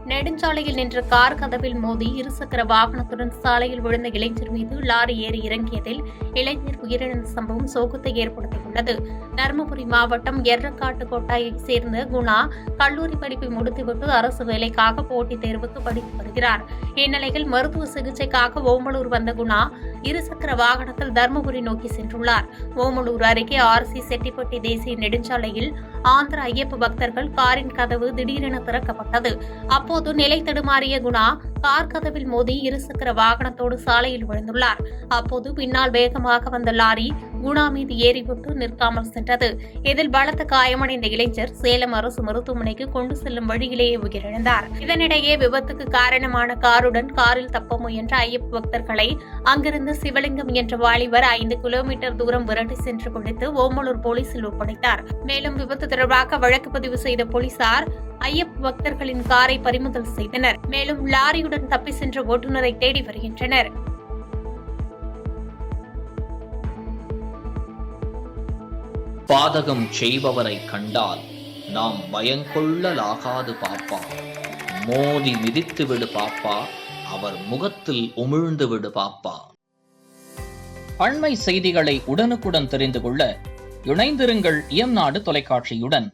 நெடுஞ்சாலையில் நின்ற கார் கதவில் மோதி இருசக்கர வாகனத்துடன் சாலையில் விழுந்த இளைஞர் மீது லாரி ஏறி இறங்கியதில் இளைஞர் உயிரிழந்த சம்பவம் சோகத்தை ஏற்படுத்தியுள்ளது. தருமபுரி மாவட்டம் எர்ரக்காட்டு கொட்டாயைச் சேர்ந்த குணா கல்லூரி படிப்பை முடித்துவிட்டு அரசு வேலைக்காக போட்டித் தேர்வுக்கு படித்து வருகிறார். இந்நிலையில் மருத்துவ சிகிச்சைக்காக ஓமலூர் வந்த குணா இருசக்கர வாகனத்தில் தருமபுரி நோக்கி சென்றுள்ளார். ஓமலூர் அருகே ஆர்சி செட்டிப்பட்டி தேசிய நெடுஞ்சாலையில் ஆந்திர ஐயப்ப பக்தர்கள் காரின் கதவு திடீரென திறக்கப்பட்டது. அப்போது நிலை தடுமாறிய குணா கார் கதவில் மோதி இருசக்கர வாகனத்தோடு சாலையில் விழுந்துள்ளார். அப்போது பின்னால் வேகமாக வந்த லாரி குணா மீது ஏறிவிட்டு நிற்காமல் சென்றது. இதில் பலத்த காயமடைந்த இளைஞர் சேலம் அரசு மருத்துவமனைக்கு கொண்டு செல்லும் வழியிலேயே உயிரிழந்தார். இதனிடையே விபத்துக்கு காரணமான காருடன் காரில் தப்ப முயன்ற ஐயப்ப பக்தர்களை அங்கிருந்து சிவலிங்கம் என்ற வாலிபர் 5 கிலோமீட்டர் தூரம் விரட்டி சென்று பிடித்து ஓமலூர் போலீசில் ஒப்படைத்தார். மேலும் விபத்து தொடர்பாக வழக்கு பதிவு செய்த போலீசார் ஐயப்ப பக்தர்களின் காரை பறிமுதல் செய்தனர். மேலும் லாரியுடன் தப்பி சென்ற ஓட்டுநரை தேடி வருகின்றனர். பாதகம் செய்பவரை கண்டால் நாம் பயங்கொள்ளலாகாது பாப்பா. மோதி மிதித்து விடு பாப்பா, அவர் முகத்தில் உமிழ்ந்து விடு பாப்பா. அண்மை செய்திகளை உடனுக்குடன் தெரிந்து கொள்ள இணைந்திருங்கள் இயம்நாடு தொலைக்காட்சியுடன்.